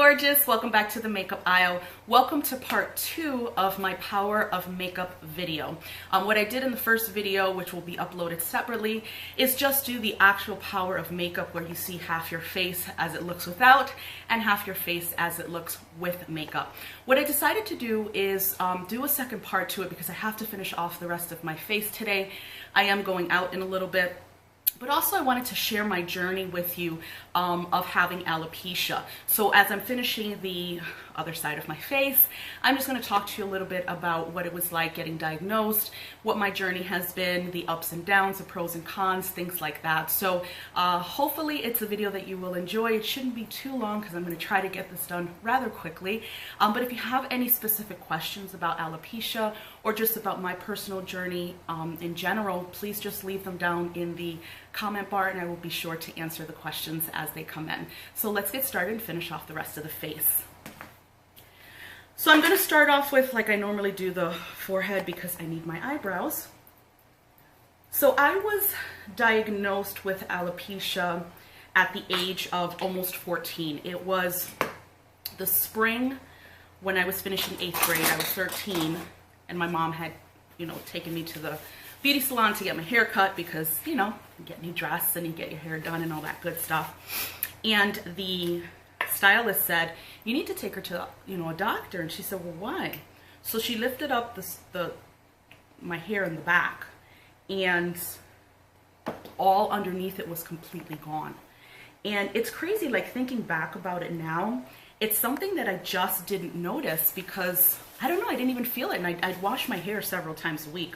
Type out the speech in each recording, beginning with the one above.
gorgeous, welcome back to the makeup aisle. Welcome to part 2 of my power of makeup video. What I did in the first video, which will be uploaded separately, is just do the actual power of makeup where you see half your face as it looks without and half your face as it looks with makeup. What I decided to do is do a second part to it because I have to finish off the rest of my face today. I am going out in a little bit. But also I wanted to share my journey with you of having alopecia. So as I'm finishing the other side of my face, I'm just going to talk to you a little bit about what it was like getting diagnosed, what my journey has been, the ups and downs, the pros and cons, things like that. So hopefully it's a video that you will enjoy. It shouldn't be too long because I'm going to try to get this done rather quickly. But if you have any specific questions about alopecia or just about my personal journey in general, please just leave them down in the comment bar and I will be sure to answer the questions as they come in. So let's get started and finish off the rest of the face. So I'm going to start off with, like I normally do, the forehead because I need my eyebrows. So I was diagnosed with alopecia at the age of almost 14. It was the spring when I was finishing 8th grade. I was 13 and my mom had, taken me to the beauty salon to get my hair cut because, you get new dress and you get your hair done and all that good stuff. And the stylist said, you need to take her to, a doctor. And she said, well, why? So she lifted up my hair in the back and all underneath it was completely gone. And it's crazy, like thinking back about it now, it's something that I just didn't notice because, I don't know, I didn't even feel it. And I'd wash my hair several times a week.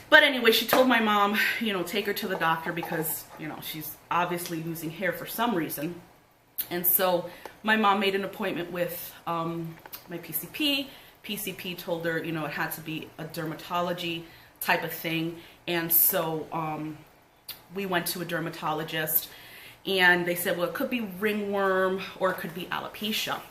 But anyway, she told my mom, take her to the doctor because, she's obviously losing hair for some reason. And so my mom made an appointment with my PCP. PCP told her, it had to be a dermatology type of thing. And so we went to a dermatologist and they said, well, it could be ringworm or it could be alopecia.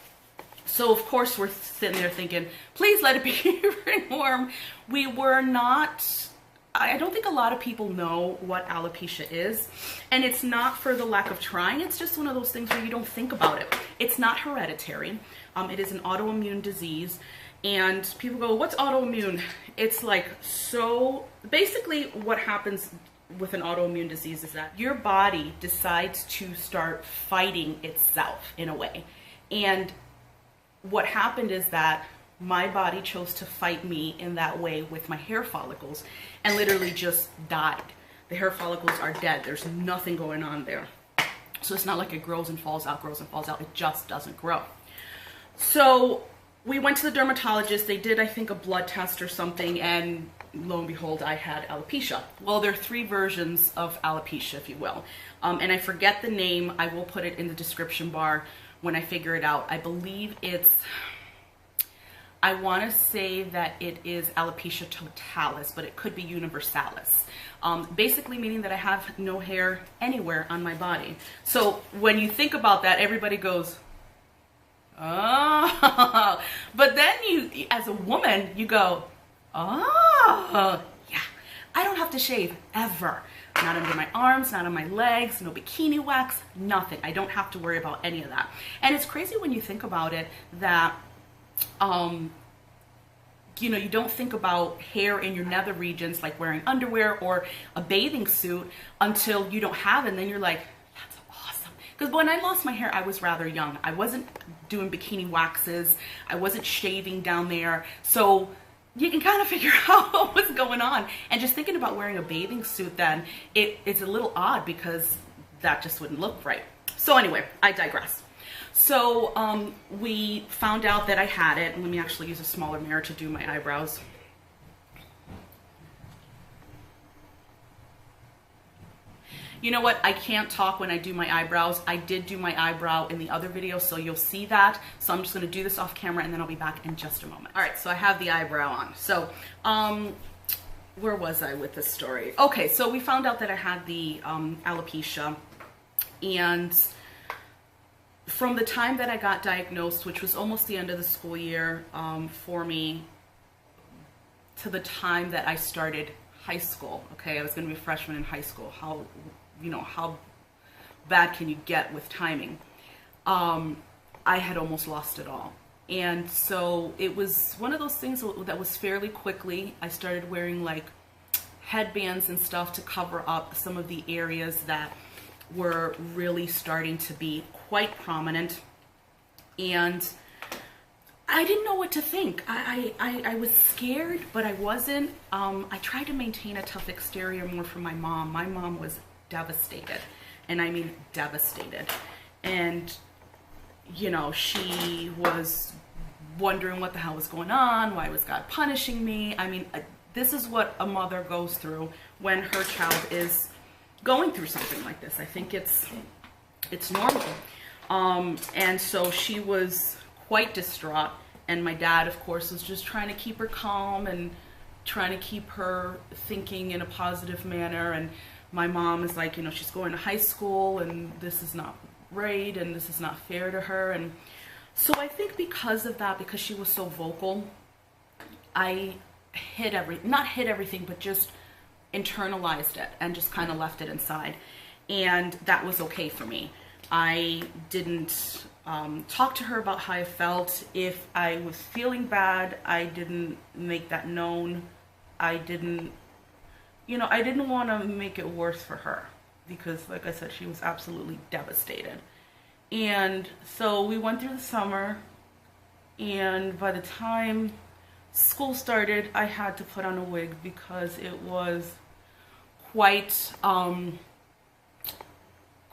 So of course we're sitting there thinking, please let it be ringworm. We were not, I don't think a lot of people know what alopecia is, and it's not for the lack of trying. It's just one of those things where you don't think about it. It's not hereditary. It is an autoimmune disease, and people go, what's autoimmune? It's like, so basically what happens with an autoimmune disease is that your body decides to start fighting itself in a way. And what happened is that my body chose to fight me in that way with my hair follicles and literally just died. The hair follicles are dead. There's nothing going on there. So it's not like it grows and falls out, grows and falls out. It just doesn't grow. So we went to the dermatologist. They did, I think, a blood test or something, and lo and behold, I had alopecia. Well, there are 3 versions of alopecia, if you will. And I forget the name. I will put it in the description bar when I figure it out. I believe it's, I want to say that it is alopecia totalis, but it could be universalis. Basically meaning that I have no hair anywhere on my body. So when you think about that, everybody goes, oh, but then you, as a woman, you go, oh, yeah, I don't have to shave ever. Not under my arms, not on my legs, no bikini wax, nothing. I don't have to worry about any of that. And it's crazy when you think about it that, you don't think about hair in your nether regions like wearing underwear or a bathing suit until you don't have it. And then you're like, that's awesome. Because when I lost my hair, I was rather young. I wasn't doing bikini waxes. I wasn't shaving down there. So you can kind of figure out what was going on. And just thinking about wearing a bathing suit then, it's a little odd because that just wouldn't look right. So anyway, I digress. So we found out that I had it. And let me actually use a smaller mirror to do my eyebrows. You know what? I can't talk when I do my eyebrows. I did do my eyebrow in the other video, so you'll see that. So I'm just going to do this off camera and then I'll be back in just a moment. All right, so I have the eyebrow on. So where was I with this story? Okay, so we found out that I had the alopecia, and from the time that I got diagnosed, which was almost the end of the school year for me, to the time that I started high school, okay, I was going to be a freshman in high school. How bad can you get with timing? I had almost lost it all. And so it was one of those things that was fairly quickly. I started wearing like headbands and stuff to cover up some of the areas that were really starting to be quite prominent. And I didn't know what to think. I was scared, but I wasn't. I tried to maintain a tough exterior more for my mom. My mom was devastated, and I mean devastated. And, you know, she was wondering what the hell was going on. Why was God punishing me? I mean, this is what a mother goes through when her child is going through something like this. I think it's normal. And so she was quite distraught, and my dad, of course, was just trying to keep her calm and trying to keep her thinking in a positive manner. And my mom is like, you know, she's going to high school and this is not right and this is not fair to her. And so I think because of that, because she was so vocal, I not hid everything, but just internalized it and just kind of left it inside. And that was okay for me. I didn't talk to her about how I felt. If I was feeling bad, I didn't make that known. I didn't want to make it worse for her because, like I said, she was absolutely devastated. And so we went through the summer, and by the time school started, I had to put on a wig because it was quite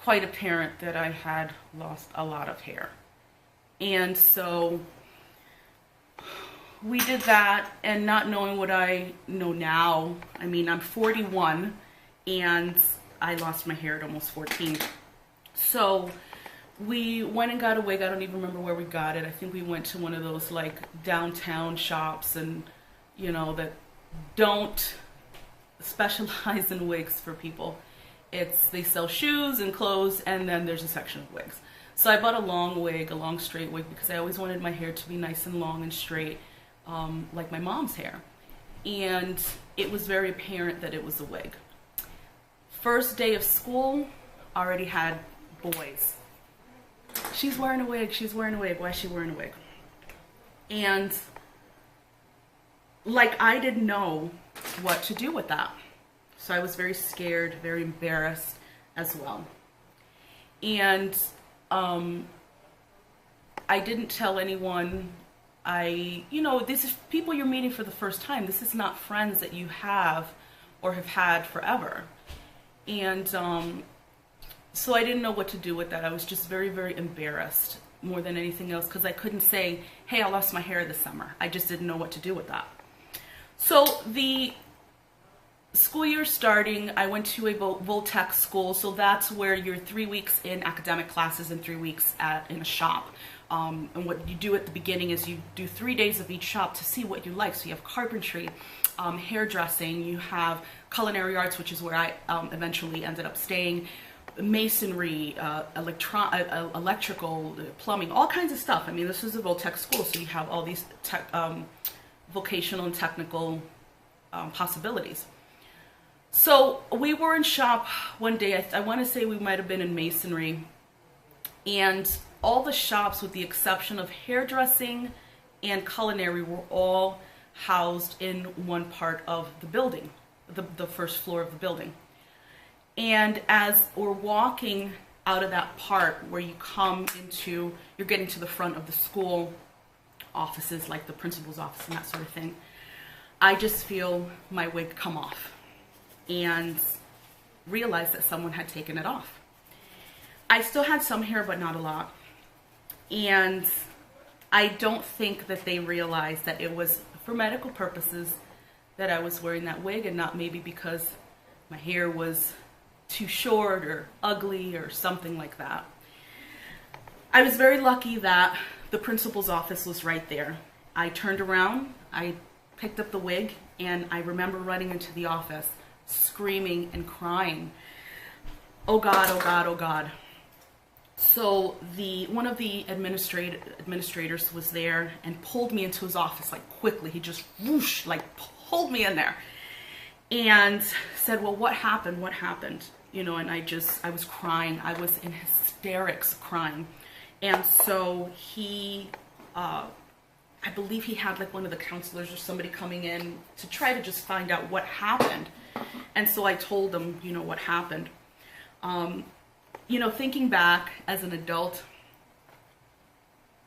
apparent that I had lost a lot of hair. And so we did that, and not knowing what I know now, I mean, I'm 41 and I lost my hair at almost 14. So we went and got a wig. I don't even remember where we got it. I think we went to one of those like downtown shops, and you know, that don't specialize in wigs for people. They sell shoes and clothes, and then there's a section of wigs. So I bought a long wig, a long straight wig, because I always wanted my hair to be nice and long and straight, like my mom's hair. And it was very apparent that it was a wig. First day of school, already had boys. She's wearing a wig, she's wearing a wig, why is she wearing a wig? And like, I didn't know what to do with that. So I was very scared, very embarrassed as well. And I didn't tell anyone. This is people you're meeting for the first time. This is not friends that you have or have had forever. And so I didn't know what to do with that. I was just very, very embarrassed more than anything else, because I couldn't say, hey, I lost my hair this summer. I just didn't know what to do with that. So the school year starting, I went to a Voltech school, so that's where you're 3 weeks in academic classes and 3 weeks in a shop. And what you do at the beginning is you do 3 days of each shop to see what you like. So you have carpentry, hairdressing, you have culinary arts, which is where I eventually ended up staying, masonry, electrical, plumbing, all kinds of stuff. I mean, this is a Voltech school, so you have all these vocational and technical possibilities. So we were in shop one day. I want to say we might have been in masonry, and all the shops, with the exception of hairdressing and culinary, were all housed in one part of the building, the first floor of the building. And as we're walking out of that part where you come into, you're getting to the front of the school offices, like the principal's office and that sort of thing, I just feel my wig come off and realize that someone had taken it off. I still had some hair, but not a lot. And I don't think that they realized that it was for medical purposes that I was wearing that wig, and not maybe because my hair was too short or ugly or something like that. I was very lucky that the principal's office was right there. I turned around, I picked up the wig, and I remember running into the office screaming and crying. Oh God, oh God, oh God. So one of the administrators was there and pulled me into his office like quickly. He just whoosh, like pulled me in there and said, well, what happened? What happened? You know, and I was crying. I was in hysterics crying. And so he, I believe he had like one of the counselors or somebody coming in to try to just find out what happened. And so I told him, you know, what happened. You know, thinking back as an adult,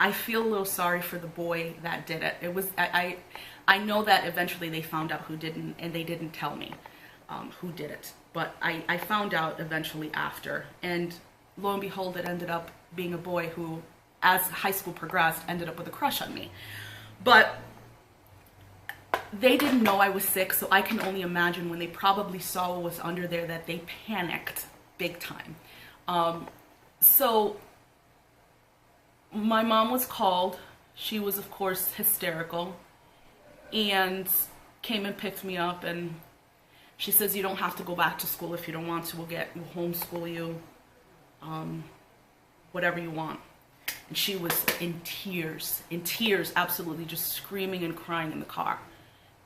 I feel a little sorry for the boy that did it. It was, I know that eventually they found out who didn't, and they didn't tell me who did it. But I found out eventually after. And lo and behold, it ended up being a boy who, as high school progressed, ended up with a crush on me. But they didn't know I was sick, so I can only imagine when they probably saw what was under there that they panicked big time. So my mom was called. She was, of course, hysterical and came and picked me up, and she says, you don't have to go back to school if you don't want to. We'll homeschool you, whatever you want. And she was in tears, absolutely just screaming and crying in the car.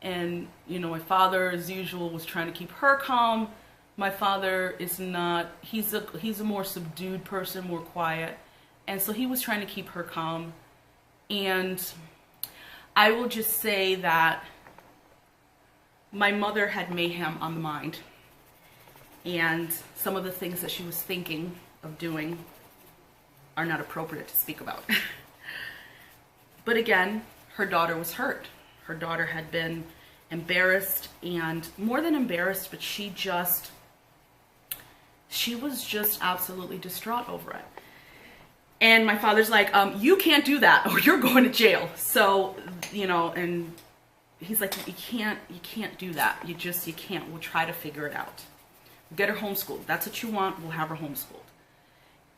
And, you know, my father, as usual, was trying to keep her calm. My father is not, he's a more subdued person, more quiet. And so he was trying to keep her calm. And I will just say that my mother had mayhem on the mind. And some of the things that she was thinking of doing are not appropriate to speak about. But again, her daughter was hurt. Her daughter had been embarrassed, and more than embarrassed, but she was just absolutely distraught over it. And my father's like, you can't do that or you're going to jail. So, you know, and he's like, you can't do that. You can't. We'll try to figure it out. Get her homeschooled. That's what you want. We'll have her homeschooled.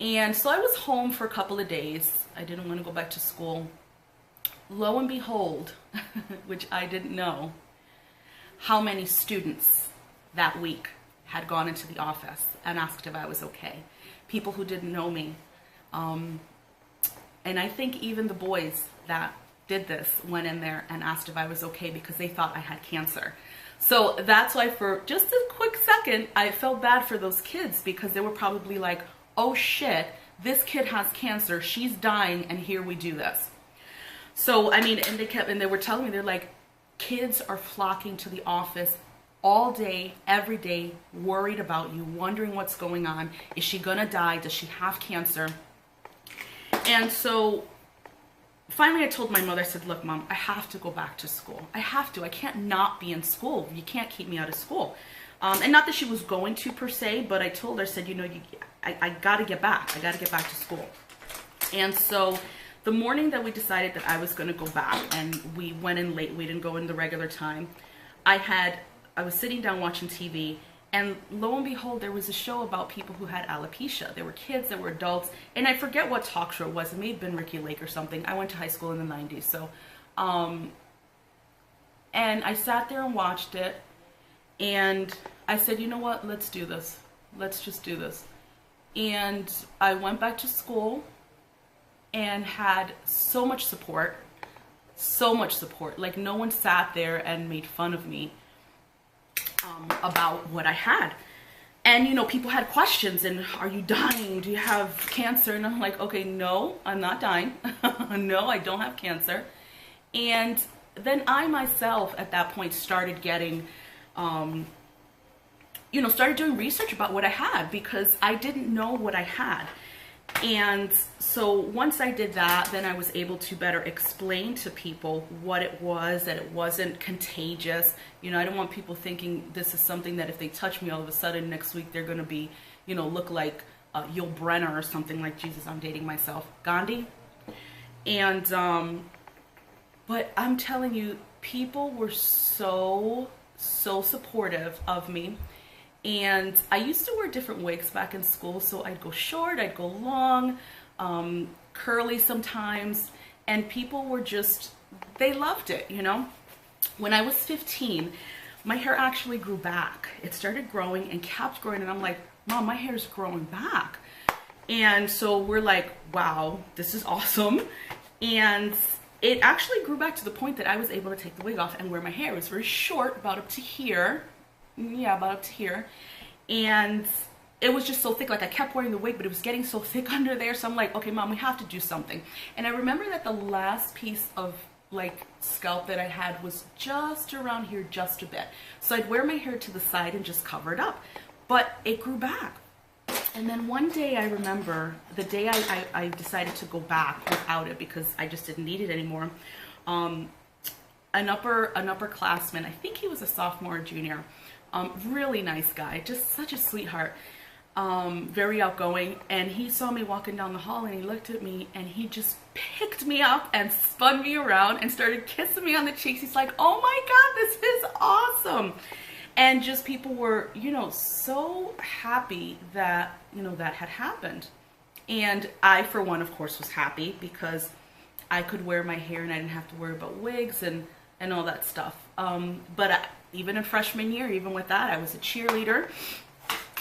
And so I was home for a couple of days. I didn't want to go back to school. Lo and behold, which I didn't know, how many students that week had gone into the office and asked if I was okay. People who didn't know me. And I think even the boys that did this went in there and asked if I was okay because they thought I had cancer. So that's why for just a quick second, I felt bad for those kids because they were probably like, oh shit, this kid has cancer, she's dying, and here we do this. So, I mean, and they were telling me, they're like, kids are flocking to the office all day, every day, worried about you, wondering what's going on. Is she gonna die? Does she have cancer? And so finally I told my mother, I said, look, Mom, I have to go back to school. I have to. I can't not be in school. You can't keep me out of school. And not that she was going to per se, but I told her, I said, you know, I got to get back. I got to get back to school. And so the morning that we decided that I was going to go back, and we went in late, we didn't go in the regular time, I was sitting down watching TV, and lo and behold, there was a show about people who had alopecia. There were kids, there were adults, and I forget what talk show it was. It may have been Ricky Lake or something. I went to high school in the 90s, so, and I sat there and watched it, and I said, you know what, let's do this. Let's just do this. And I went back to school and had so much support, like no one sat there and made fun of me about what I had. And you know, people had questions, and are you dying? Do you have cancer? And I'm like, okay, no, I'm not dying. No, I don't have cancer. And then I myself at that point started getting, you know, started doing research about what I had because I didn't know what I had. And so once I did that, then I was able to better explain to people what it was, that it wasn't contagious. You know, I don't want people thinking this is something that if they touch me all of a sudden next week, they're going to be, you know, look like Yul Brynner or something like, Jesus, I'm dating myself, Gandhi. And, but I'm telling you, people were so supportive of me. And I used to wear different wigs back in school, so I'd go short, I'd go long, curly sometimes, and people were just, they loved it, you know. When I was 15, my hair actually grew back. It started growing and kept growing, and I'm like, Mom, my hair's growing back. And so we're like, wow, this is awesome. And it actually grew back to the point that I was able to take the wig off and wear my hair. It was very short, about up to here. Yeah, about up to here. And it was just so thick. Like I kept wearing the wig, but it was getting so thick under there. So I'm like, okay, Mom, we have to do something. And I remember that the last piece of like scalp that I had was just around here, just a bit. So I'd wear my hair to the side and just cover it up, but it grew back. And then one day I remember the day I decided to go back without it because I just didn't need it anymore. An upperclassman, I think he was a sophomore or junior, really nice guy, just such a sweetheart, very outgoing, and he saw me walking down the hall and he looked at me and he just picked me up and spun me around and started kissing me on the cheeks. He's like, oh my God, this is awesome. And just people were, you know, so happy that, you know, that had happened. And I, for one, of course, was happy because I could wear my hair and I didn't have to worry about wigs and all that stuff. Even in freshman year, even with that, I was a cheerleader.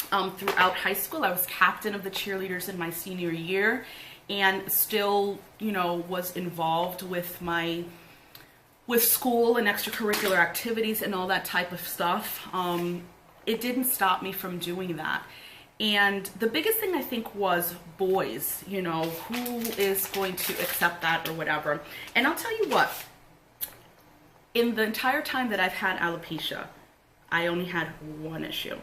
Throughout high school, I was captain of the cheerleaders in my senior year and still, you know, was involved with school and extracurricular activities and all that type of stuff. It didn't stop me from doing that. And the biggest thing I think was boys, you know, who is going to accept that or whatever. And I'll tell you what, in the entire time that I've had alopecia, I only had one issue.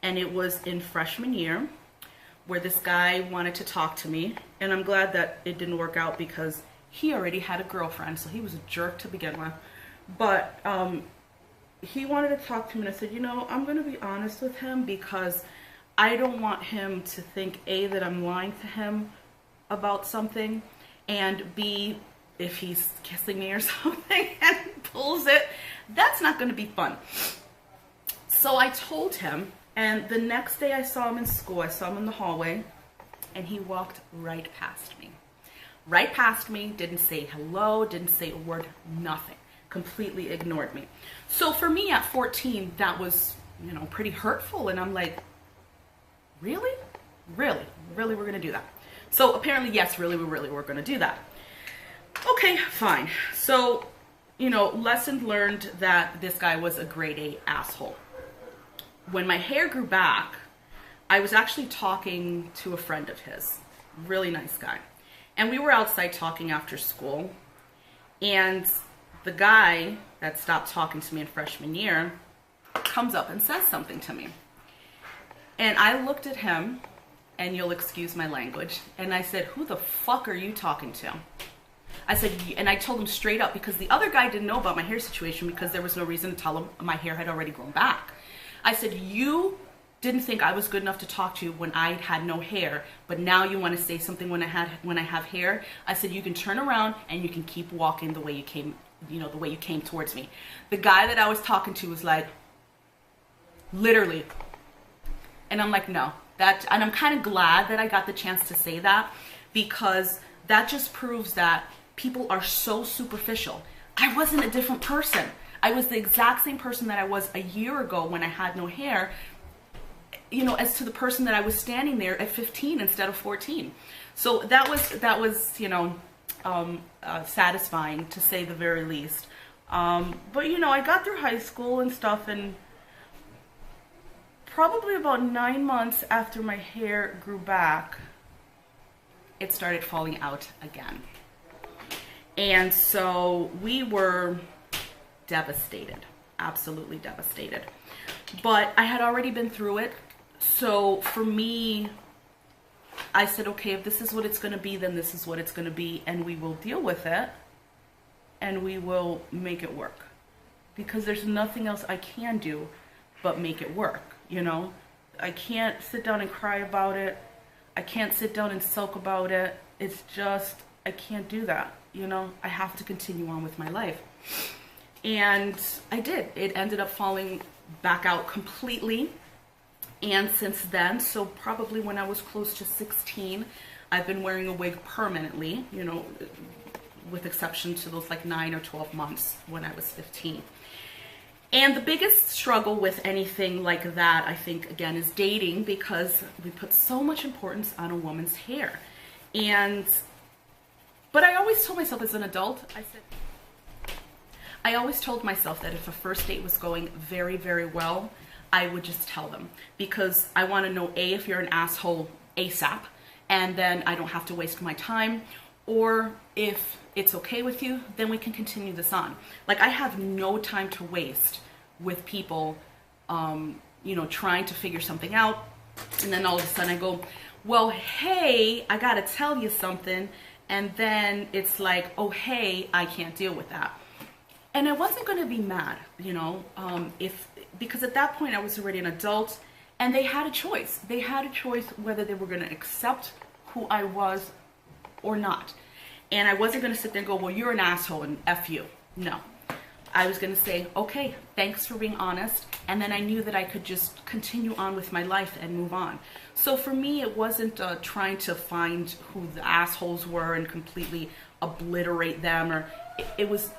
And it was in freshman year where this guy wanted to talk to me. And I'm glad that it didn't work out because he already had a girlfriend, so he was a jerk to begin with. But he wanted to talk to me and I said, you know, I'm going to be honest with him because I don't want him to think, A, that I'm lying to him about something, and B, if he's kissing me or something and pulls it, that's not going to be fun. So I told him, and the next day I saw him in school, I saw him in the hallway, and he walked right past me. Right past me, didn't say hello, didn't say a word, nothing. Completely ignored me. So for me at 14, that was, you know, pretty hurtful, and I'm like, really? Really? Really we're gonna do that? So apparently, yes, really we're gonna do that. Okay, fine. So, you know, lesson learned that this guy was a grade A asshole. When my hair grew back, I was actually talking to a friend of his, really nice guy. And we were outside talking after school, and the guy that stopped talking to me in freshman year comes up and says something to me. And I looked at him, and you'll excuse my language, and I said, who the fuck are you talking to? I said, and I told him straight up, because the other guy didn't know about my hair situation because there was no reason to tell him my hair had already grown back. I said, you didn't think I was good enough to talk to you when I had no hair, but now you want to say something when I have hair? I said, you can turn around and you can keep walking the way you came, you know, the way you came towards me. The guy that I was talking to was like, literally. And I'm like, no. And I'm kind of glad that I got the chance to say that, because that just proves that people are so superficial. I wasn't a different person. I was the exact same person that I was a year ago when I had no hair, you know, as to the person that I was standing there at 15 instead of 14. So that was, you know, satisfying to say the very least. But, you know, I got through high school and stuff, and probably about 9 months after my hair grew back, it started falling out again. And so we were devastated, absolutely devastated. But I had already been through it. So for me, I said, okay, if this is what it's going to be, then this is what it's going to be, and we will deal with it, and we will make it work. Because there's nothing else I can do but make it work, you know? I can't sit down and cry about it. I can't sit down and sulk about it. It's just, I can't do that, you know? I have to continue on with my life. And I did. It ended up falling back out completely. And since then, so probably when I was close to 16, I've been wearing a wig permanently, you know, with exception to those like 9 or 12 months when I was 15. And the biggest struggle with anything like that, I think, again, is dating, because we put so much importance on a woman's hair. But I always told myself as an adult, I always told myself that if a first date was going very, very well, I would just tell them, because I want to know, A, if you're an asshole ASAP, and then I don't have to waste my time, or if it's okay with you, then we can continue this on. Like, I have no time to waste with people, you know, trying to figure something out, and then all of a sudden I go, well, hey, I gotta tell you something, and then it's like, oh, hey, I can't deal with that. And I wasn't gonna be mad, you know, because at that point I was already an adult, and they had a choice. They had a choice whether they were gonna accept who I was or not. And I wasn't gonna sit there and go, well, you're an asshole and F you. No. I was gonna say, okay, thanks for being honest. And then I knew that I could just continue on with my life and move on. So for me, it wasn't trying to find who the assholes were and completely obliterate them, or it was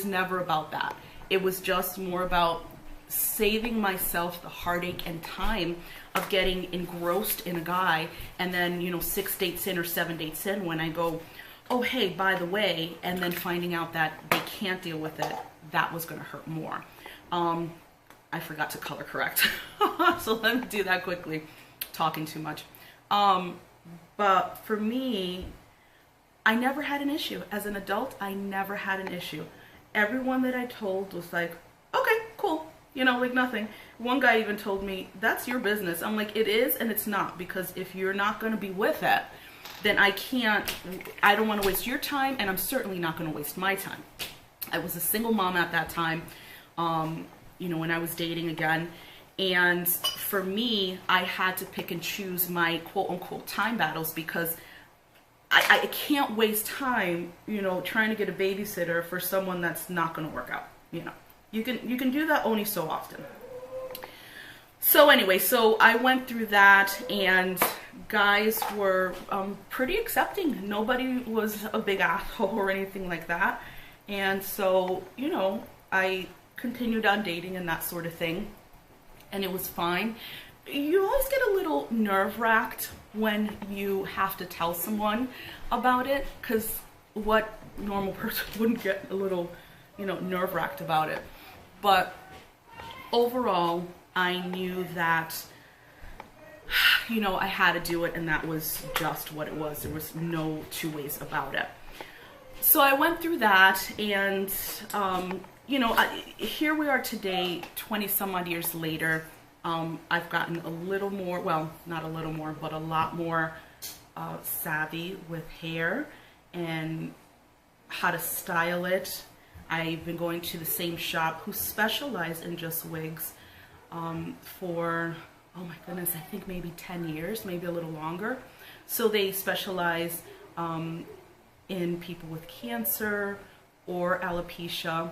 never about that. It was just more about saving myself the heartache and time of getting engrossed in a guy, and then, you know, 6 dates in or 7 dates in, when I go, oh, hey, by the way, and then finding out that they can't deal with it, that was going to hurt more. I forgot to color correct. So let me do that quickly. Talking too much. But for me, I never had an issue. As an adult, I never had an issue. Everyone that I told was like, okay, cool. You know, like nothing. One guy even told me, that's your business. I'm like, it is and it's not, because if you're not going to be with it, then I don't want to waste your time, and I'm certainly not going to waste my time. I was a single mom at that time, you know, when I was dating again. And for me, I had to pick and choose my quote unquote time battles, because I can't waste time, you know, trying to get a babysitter for someone that's not going to work out. You know, you can do that only so often. So anyway, so I went through that, and guys were pretty accepting. Nobody was a big asshole or anything like that. And so, you know, I continued on dating and that sort of thing, and it was fine. You always get a little nerve-wracked when you have to tell someone about it, because what normal person wouldn't get a little, you know, nerve-wracked about it? But overall, I knew that, you know, I had to do it, and that was just what it was. There was no two ways about it. So I went through that, and, you know, here we are today, 20 some odd years later. I've gotten a little more, well, not a little more, but a lot more savvy with hair and how to style it. I've been going to the same shop who specialize in just wigs for, oh my goodness, I think maybe 10 years, maybe a little longer. So they specialize in people with cancer or alopecia,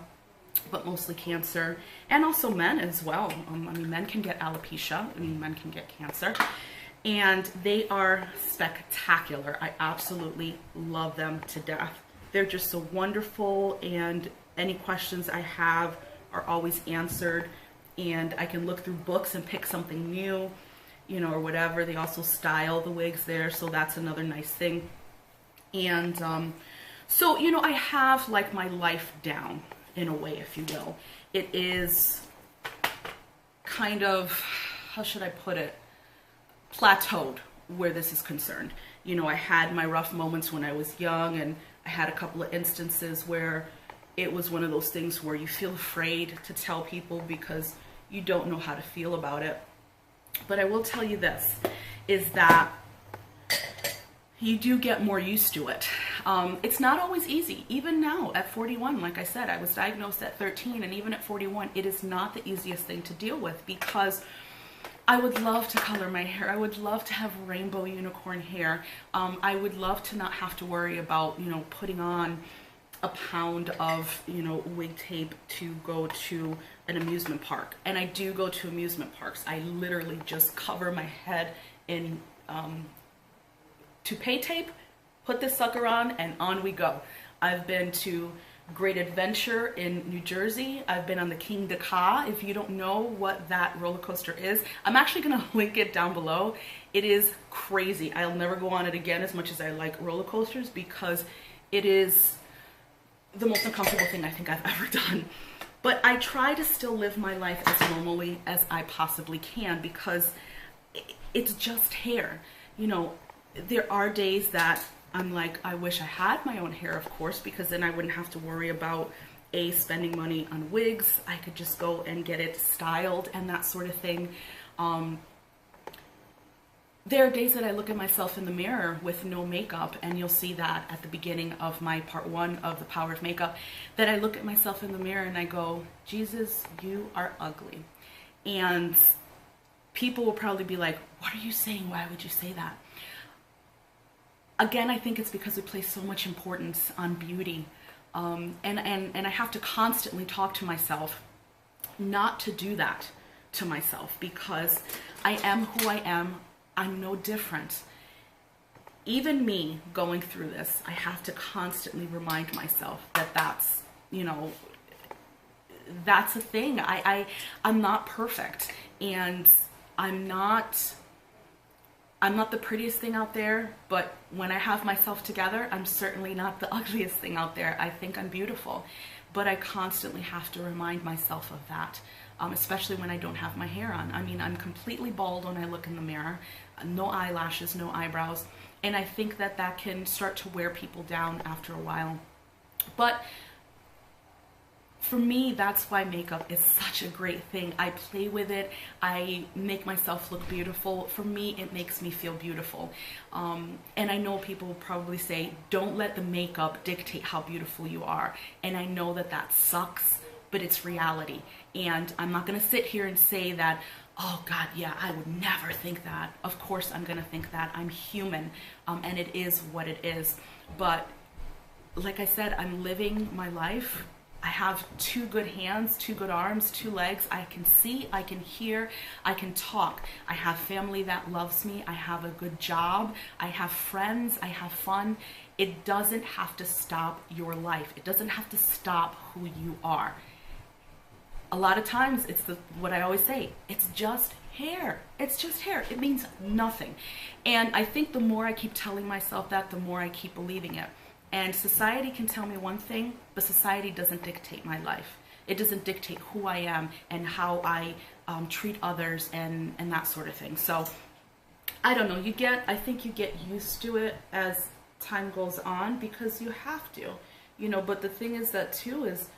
but mostly cancer, and also men as well. I mean, men can get alopecia, I mean, men can get cancer, and they are spectacular. I absolutely love them to death. They're just so wonderful, and any questions I have are always answered, and I can look through books and pick something new, you know, or whatever. They also style the wigs there, so that's another nice thing. And so, you know, I have like my life down, in a way, if you will. It is kind of, how should I put it, plateaued where this is concerned. You know, I had my rough moments when I was young, and I had a couple of instances where it was one of those things where you feel afraid to tell people because you don't know how to feel about it. But I will tell you this, is that you do get more used to it. It's not always easy. Even now at 41, like I said, I was diagnosed at 13, and even at 41, it is not the easiest thing to deal with, because I would love to color my hair. I would love to have rainbow unicorn hair. I would love to not have to worry about, you know, putting on a pound of, you know, wig tape to go to an amusement park. And I do go to amusement parks. I literally just cover my head in toupee tape, put this sucker on, and on we go. I've been to Great Adventure in New Jersey. I've been on the Kingda. If you don't know what that roller coaster is, I'm actually gonna link it down below. It is crazy. I'll never go on it again, as much as I like roller coasters, because it is the most uncomfortable thing I think I've ever done. But I try to still live my life as normally as I possibly can, because it's just hair. You know, there are days that I'm like, I wish I had my own hair, of course, because then I wouldn't have to worry about spending money on wigs. I could just go and get it styled and that sort of thing. There are days that I look at myself in the mirror with no makeup, and you'll see that at the beginning of my part 1 of the power of makeup, that I look at myself in the mirror and I go, Jesus, you are ugly. And people will probably be like, what are you saying? Why would you say that? Again, I think it's because we place so much importance on beauty. And I have to constantly talk to myself not to do that to myself, because I am who I am. I'm no different. Even me going through this, I have to constantly remind myself that that's, you know, that's a thing. I'm not perfect, and I'm not the prettiest thing out there, but when I have myself together, I'm certainly not the ugliest thing out there. I think I'm beautiful, but I constantly have to remind myself of that, especially when I don't have my hair on. I mean, I'm completely bald when I look in the mirror, no eyelashes, no eyebrows, and I think that that can start to wear people down after a while. But for me, that's why makeup is such a great thing. I play with it. I make myself look beautiful. For me, it makes me feel beautiful. And I know people will probably say, don't let the makeup dictate how beautiful you are. And I know that that sucks, but it's reality. And I'm not gonna sit here and say that, oh God, yeah, I would never think that. Of course I'm gonna think that. I'm human, and it is what it is. But like I said, I'm living my life. I have 2 good hands, 2 good arms, 2 legs. I can see, I can hear, I can talk. I have family that loves me. I have a good job. I have friends. I have fun. It doesn't have to stop your life. It doesn't have to stop who you are. A lot of times it's what I always say, it's just hair. It's just hair. It means nothing. And I think the more I keep telling myself that, the more I keep believing it. And society can tell me one thing, but society doesn't dictate my life. It doesn't dictate who I am and how I treat others and that sort of thing. So I don't know, I think you get used to it as time goes on, because you have to, you know. But the thing is that too is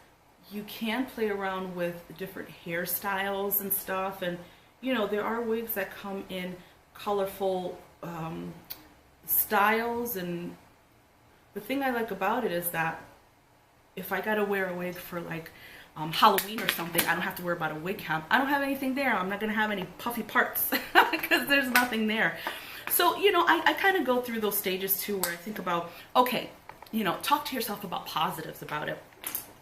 you can play around with different hairstyles and stuff, and you know, there are wigs that come in colorful styles, and the thing I like about it is that if I gotta wear a wig for like Halloween or something, I don't have to worry about a wig cap. I don't have anything there. I'm not gonna have any puffy parts because there's nothing there. So, you know, I kind of go through those stages too, where I think about, okay, you know, talk to yourself about positives about it.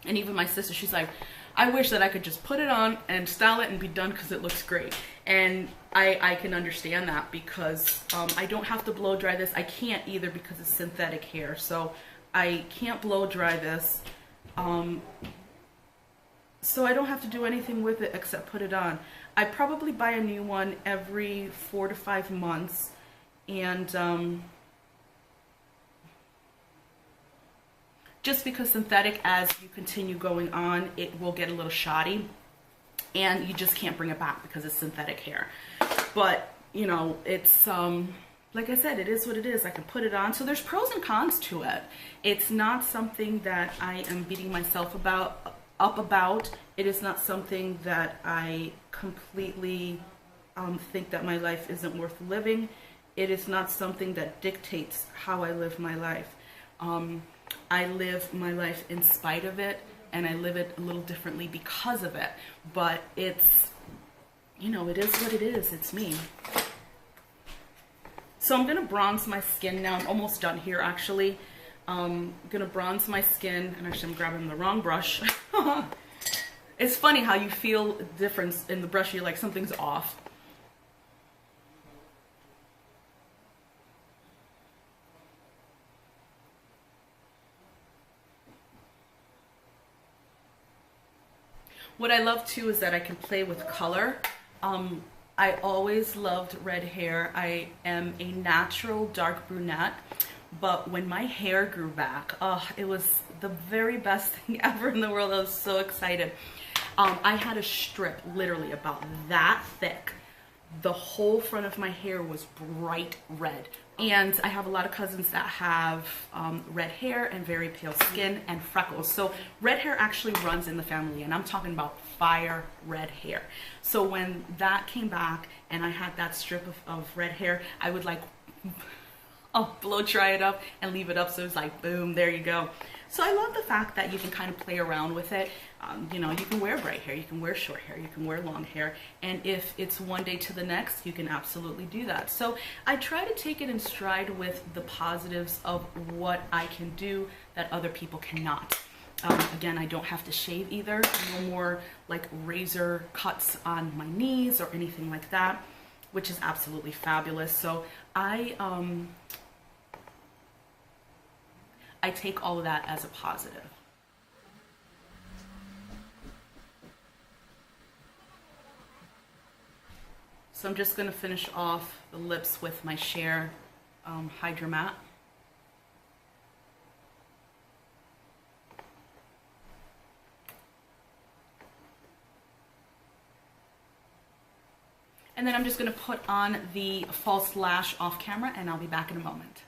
And even my sister, she's like, I wish that I could just put it on and style it and be done because it looks great. And I can understand that, because I don't have to blow dry this. I can't either because it's synthetic hair. So I can't blow dry this. So I don't have to do anything with it except put it on. I probably buy a new one every 4 to 5 months. And just because synthetic, as you continue going on, it will get a little shoddy, and you just can't bring it back because it's synthetic hair. But, you know, it's, like I said, it is what it is. I can put it on. So there's pros and cons to it. It's not something that I am beating myself up about. It is not something that I completely think that my life isn't worth living. It is not something that dictates how I live my life. I live my life in spite of it, and I live it a little differently because of it. But it's, you know, it is what it is. It's me. So I'm going to bronze my skin now. I'm almost done here, actually. I'm going to bronze my skin, and actually I'm grabbing the wrong brush. It's funny how you feel a difference in the brush. You're like, something's off. What I love too is that I can play with color. I always loved red hair. I am a natural dark brunette, but when my hair grew back, it was the very best thing ever in the world. I was so excited. I had a strip literally about that thick. The whole front of my hair was bright red. And I have a lot of cousins that have red hair and very pale skin and freckles. So red hair actually runs in the family, and I'm talking about fire red hair. So when that came back and I had that strip of red hair, I would like, I'll blow dry it up and leave it up, so it's like, boom, there you go. So I love the fact that you can kind of play around with it. You know, you can wear bright hair, you can wear short hair, you can wear long hair, and if it's one day to the next, you can absolutely do that. So I try to take it in stride with the positives of what I can do that other people cannot. Again, I don't have to shave either. No more like razor cuts on my knees or anything like that, which is absolutely fabulous. So I take all of that as a positive. So I'm just going to finish off the lips with my Share Hydra Matte. And then I'm just going to put on the false lash off camera, and I'll be back in a moment.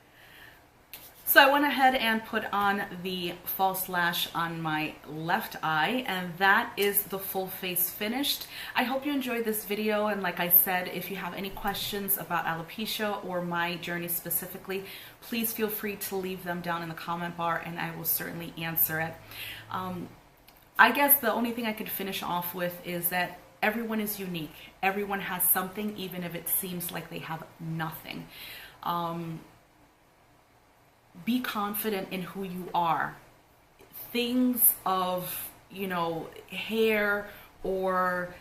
So I went ahead and put on the false lash on my left eye, and that is the full face finished. I hope you enjoyed this video, and like I said, if you have any questions about alopecia or my journey specifically, please feel free to leave them down in the comment bar and I will certainly answer it. I guess the only thing I could finish off with is that everyone is unique. Everyone has something, even if it seems like they have nothing. Be confident in who you are. Things of, you know, hair or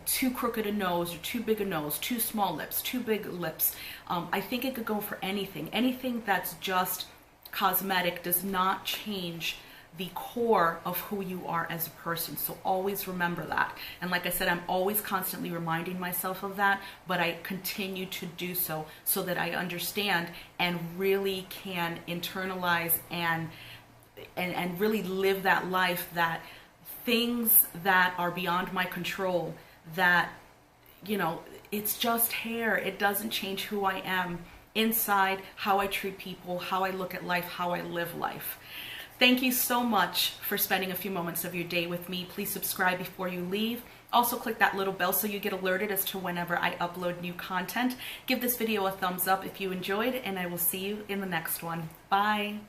too crooked a nose or too big a nose, too small lips, too big lips. I think it could go for anything. Anything that's just cosmetic does not change the core of who you are as a person. So always remember that. And like I said, I'm always constantly reminding myself of that, but I continue to do so that I understand and really can internalize and really live that life, that things that are beyond my control, that, you know, it's just hair. It doesn't change who I am inside, how I treat people, how I look at life, how I live life. Thank you so much for spending a few moments of your day with me. Please subscribe before you leave. Also click that little bell so you get alerted as to whenever I upload new content. Give this video a thumbs up if you enjoyed, and I will see you in the next one. Bye.